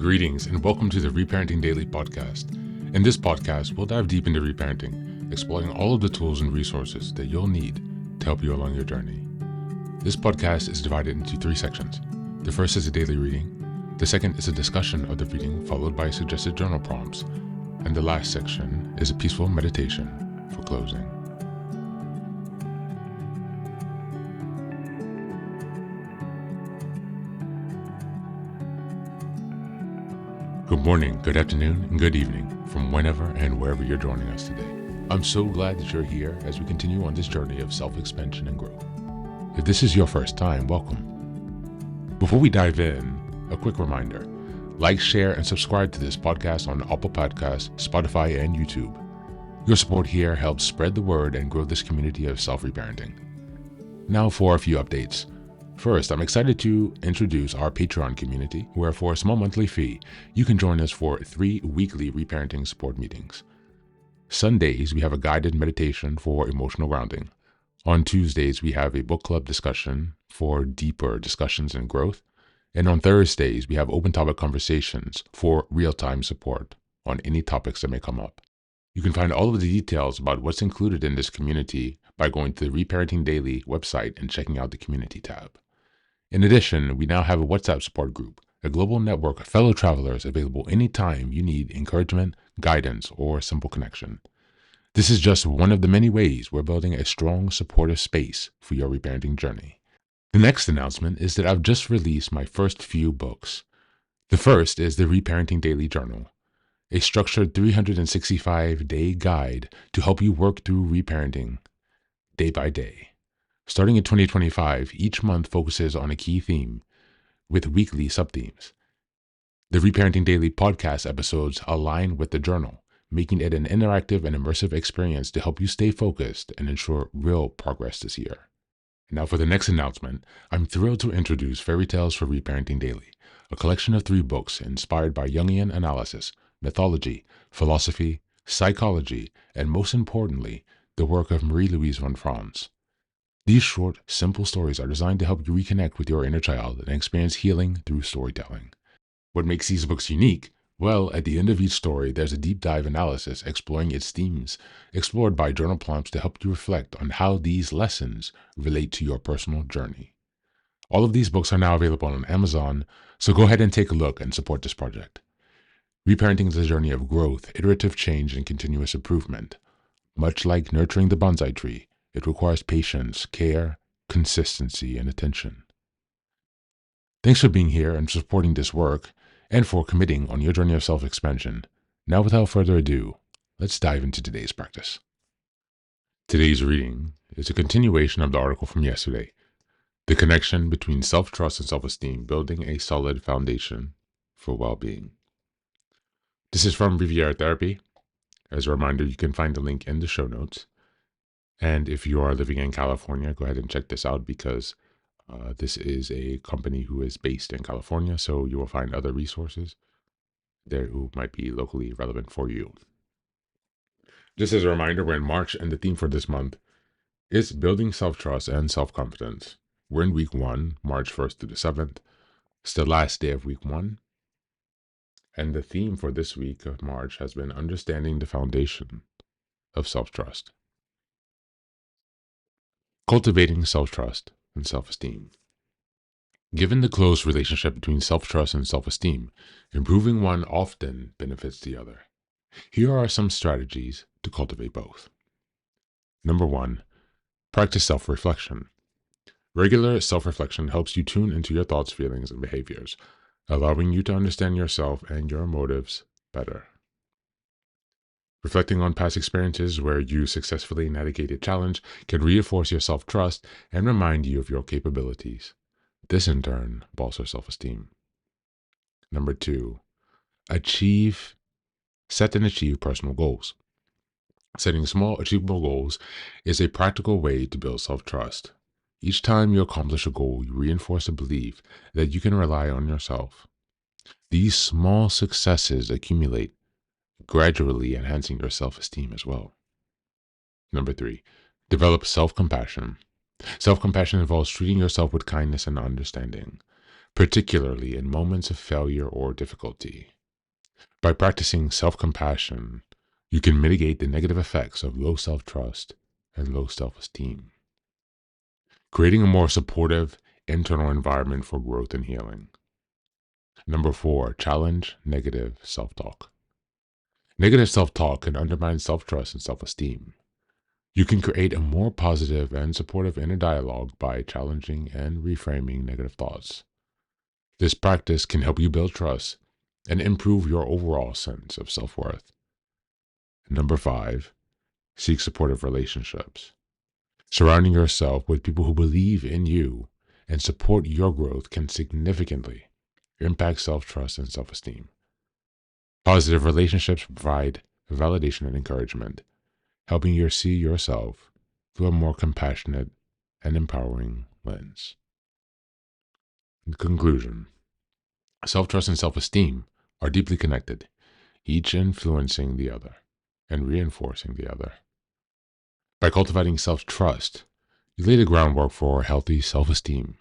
Greetings and welcome to the Reparenting Daily podcast. In this podcast, we'll dive deep into reparenting, exploring all of the tools and resources that you'll need to help you along your journey. This podcast is divided into 3 sections. The first is a daily reading. The second is a discussion of the reading followed by suggested journal prompts. And the last section is a peaceful meditation for closing. Good morning, good afternoon, and good evening from whenever and wherever you're joining us today. I'm so glad that you're here as we continue on this journey of self-expansion and growth. If this is your first time, welcome. Before we dive in, a quick reminder. Like, share, and subscribe to this podcast on Apple Podcasts, Spotify, and YouTube. Your support here helps spread the word and grow this community of self-reparenting. Now for a few updates. First, I'm excited to introduce our Patreon community, where for a small monthly fee, you can join us for 3 weekly reparenting support meetings. Sundays, we have a guided meditation for emotional grounding. On Tuesdays, we have a book club discussion for deeper discussions and growth. And on Thursdays, we have open topic conversations for real-time support on any topics that may come up. You can find all of the details about what's included in this community by going to the Reparenting Daily website and checking out the community tab. In addition, we now have a WhatsApp support group, a global network of fellow travelers available anytime you need encouragement, guidance, or a simple connection. This is just one of the many ways we're building a strong, supportive space for your reparenting journey. The next announcement is that I've just released my first few books. The first is the Reparenting Daily Journal, a structured 365-day guide to help you work through reparenting day by day. Starting in 2025, each month focuses on a key theme with weekly sub-themes. The Reparenting Daily podcast episodes align with the journal, making it an interactive and immersive experience to help you stay focused and ensure real progress this year. Now for the next announcement, I'm thrilled to introduce Fairy Tales for Reparenting Daily, a collection of 3 books inspired by Jungian analysis, mythology, philosophy, psychology, and most importantly, the work of Marie-Louise von Franz. These short, simple stories are designed to help you reconnect with your inner child and experience healing through storytelling. What makes these books unique? Well, at the end of each story, there's a deep dive analysis exploring its themes, explored by journal prompts to help you reflect on how these lessons relate to your personal journey. All of these books are now available on Amazon, so go ahead and take a look and support this project. Reparenting is a journey of growth, iterative change, and continuous improvement. Much like nurturing the bonsai tree, it requires patience, care, consistency, and attention. Thanks for being here and supporting this work, and for committing on your journey of self-expansion. Now, without further ado, let's dive into today's practice. Today's reading is a continuation of the article from yesterday, The Connection Between Self-Trust and Self-Esteem, Building a Solid Foundation for Well-Being. This is from Riviera Therapy. As a reminder, you can find the link in the show notes. And if you are living in California, go ahead and check this out because this is a company who is based in California, so you will find other resources there who might be locally relevant for you. Just as a reminder, we're in March, and the theme for this month is building self-trust and self-confidence. We're in week 1, March 1st through the 7th. It's the last day of week 1. And the theme for this week of March has been understanding the foundation of self-trust. Cultivating self-trust and self-esteem. Given the close relationship between self-trust and self-esteem, improving one often benefits the other. Here are some strategies to cultivate both. Number 1, practice self-reflection. Regular self-reflection helps you tune into your thoughts, feelings, and behaviors, allowing you to understand yourself and your motives better. Reflecting on past experiences where you successfully navigated challenge can reinforce your self-trust and remind you of your capabilities. This, in turn, bolsters self-esteem. Number 2, set and achieve personal goals. Setting small, achievable goals is a practical way to build self-trust. Each time you accomplish a goal, you reinforce a belief that you can rely on yourself. These small successes accumulate, gradually enhancing your self-esteem as well. Number 3, develop self-compassion. Self-compassion involves treating yourself with kindness and understanding. particularly in moments of failure or difficulty. By practicing self-compassion, you can mitigate the negative effects of low self-trust and low self-esteem, creating a more supportive internal environment for growth and healing. Number 4, challenge negative self-talk. Negative self-talk can undermine self-trust and self-esteem. You can create a more positive and supportive inner dialogue by challenging and reframing negative thoughts. This practice can help you build trust and improve your overall sense of self-worth. Number 5, seek supportive relationships. Surrounding yourself with people who believe in you and support your growth can significantly impact self-trust and self-esteem. Positive relationships provide validation and encouragement, helping you see yourself through a more compassionate and empowering lens. In conclusion, self-trust and self-esteem are deeply connected, each influencing the other and reinforcing the other. By cultivating self-trust, you lay the groundwork for healthy self-esteem.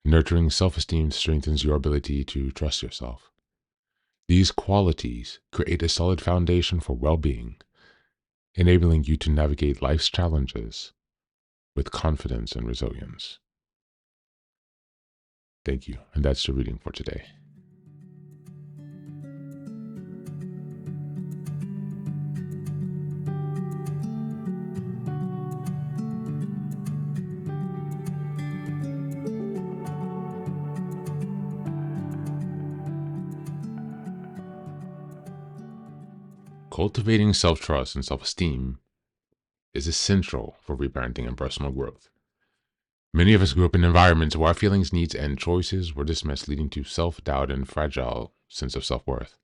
Nurturing self-esteem strengthens your ability to trust yourself. These qualities create a solid foundation for well-being, enabling you to navigate life's challenges with confidence and resilience. Thank you, and that's the reading for today. Cultivating self-trust and self-esteem is essential for reparenting and personal growth. Many of us grew up in environments where our feelings, needs, and choices were dismissed, leading to self-doubt and fragile sense of self-worth.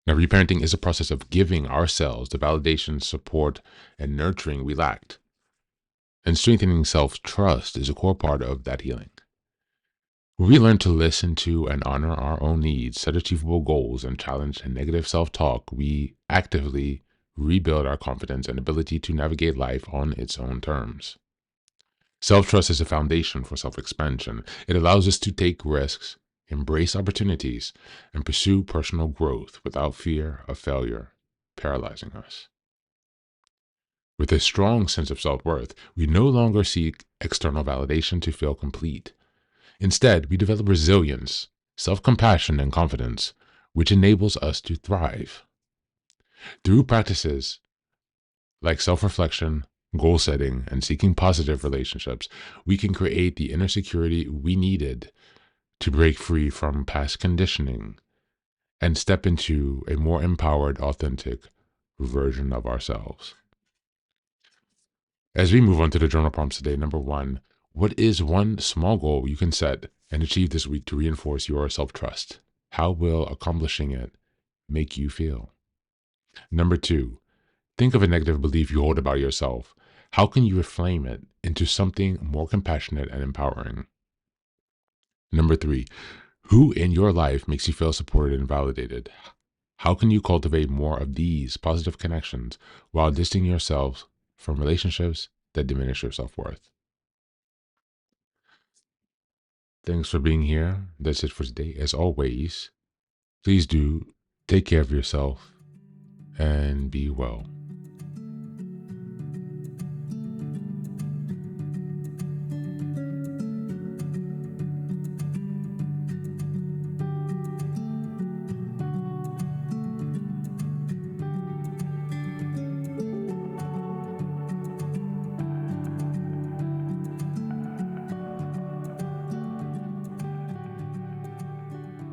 Now, reparenting is a process of giving ourselves the validation, support, and nurturing we lacked. And strengthening self-trust is a core part of that healing. When we learn to listen to and honor our own needs, set achievable goals, and challenge negative self-talk, we actively rebuild our confidence and ability to navigate life on its own terms. Self-trust is a foundation for self-expansion. It allows us to take risks, embrace opportunities, and pursue personal growth without fear of failure paralyzing us. With a strong sense of self-worth, we no longer seek external validation to feel complete. Instead, we develop resilience, self-compassion, and confidence, which enables us to thrive. Through practices like self-reflection, goal setting, and seeking positive relationships, we can create the inner security we needed to break free from past conditioning and step into a more empowered, authentic version of ourselves. As we move on to the journal prompts today, number 1, what is one small goal you can set and achieve this week to reinforce your self-trust? How will accomplishing it make you feel? Number 2, think of a negative belief you hold about yourself. How can you reframe it into something more compassionate and empowering? Number 3, who in your life makes you feel supported and validated? How can you cultivate more of these positive connections while distancing yourself from relationships that diminish your self-worth? Thanks for being here. That's it for today. As always, please do take care of yourself and be well.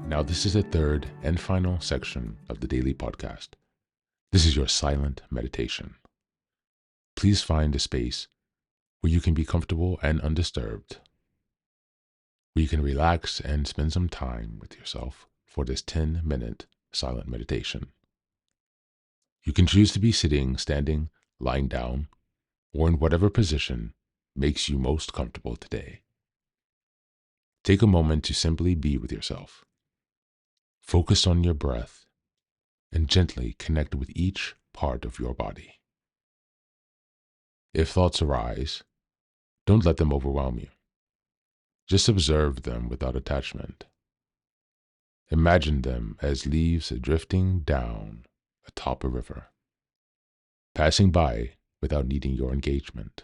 Now, this is the third and final section of the daily podcast. This is your silent meditation. Please find a space where you can be comfortable and undisturbed, where you can relax and spend some time with yourself for this 10-minute silent meditation. You can choose to be sitting, standing, lying down, or in whatever position makes you most comfortable today. Take a moment to simply be with yourself. Focus on your breath and gently connect with each part of your body. If thoughts arise, don't let them overwhelm you. Just observe them without attachment. Imagine them as leaves drifting down atop a river, passing by without needing your engagement.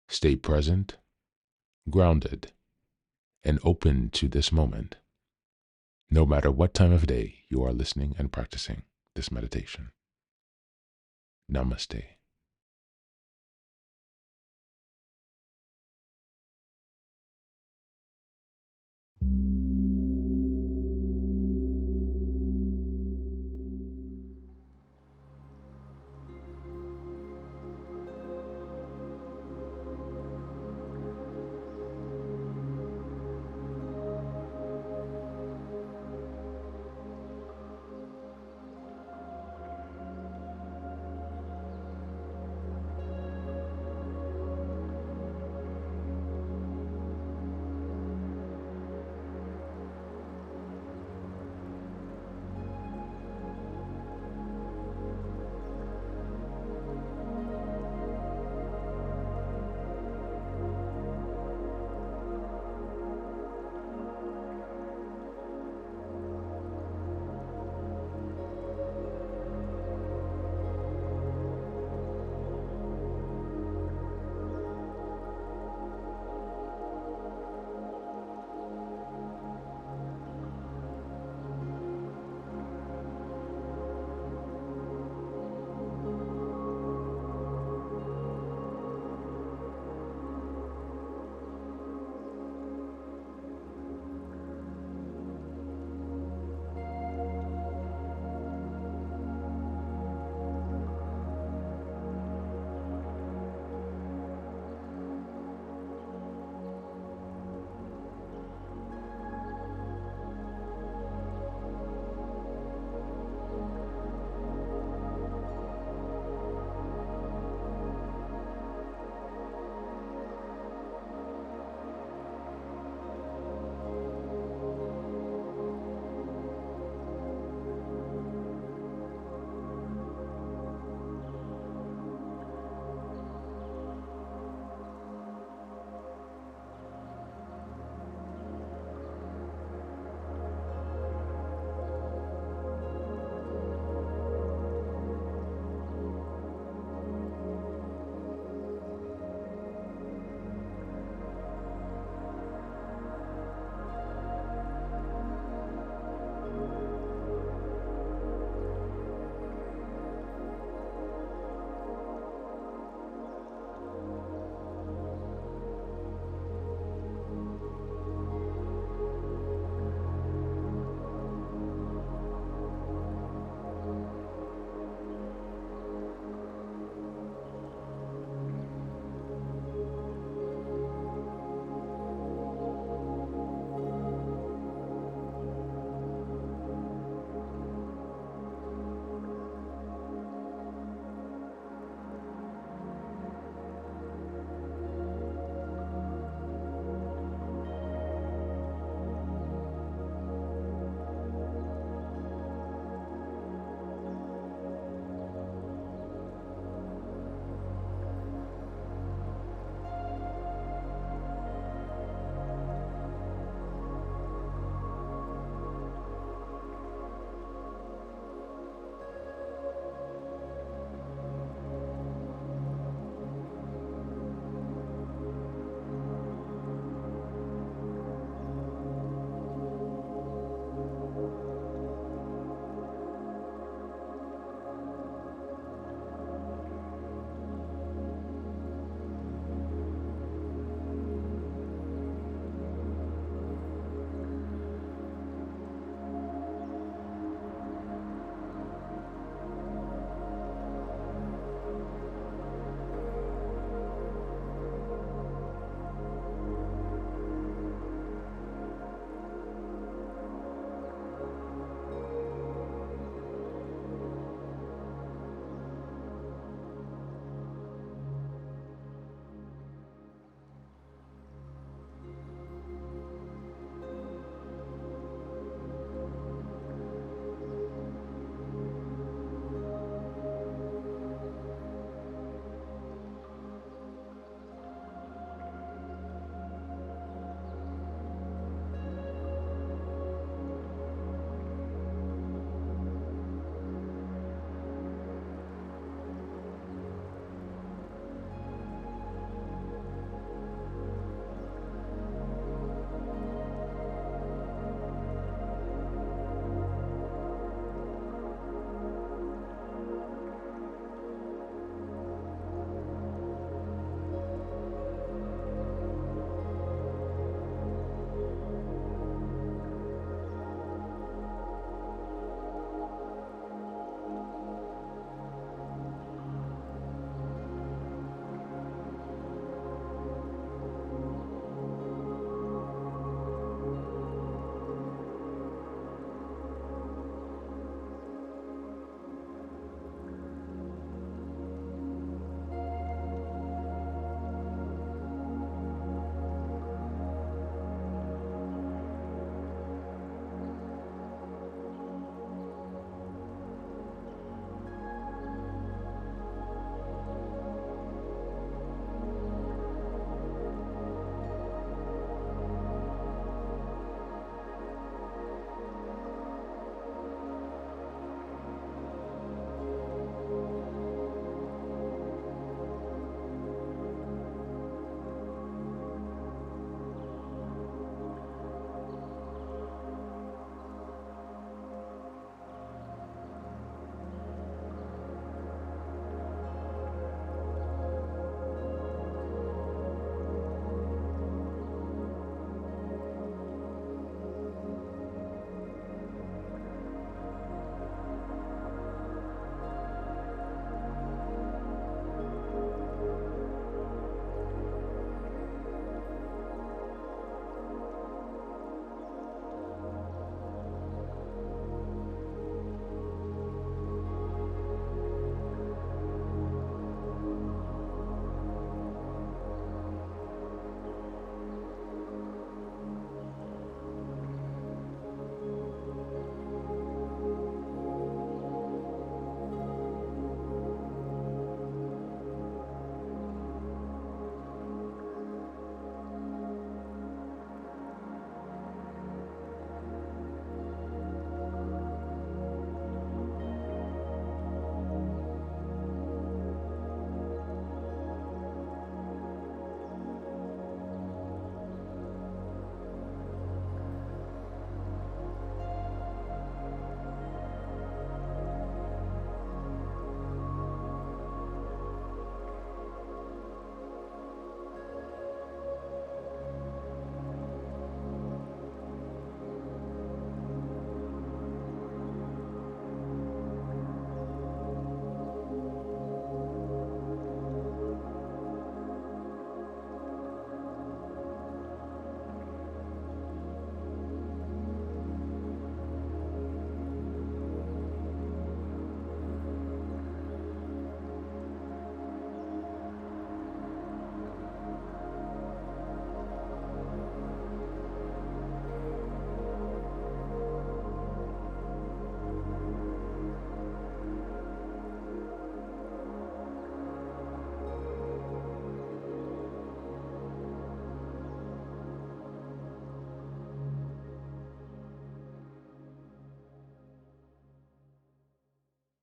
Stay present, grounded, and open to this moment, no matter what time of day you are listening and practicing this meditation. Namaste.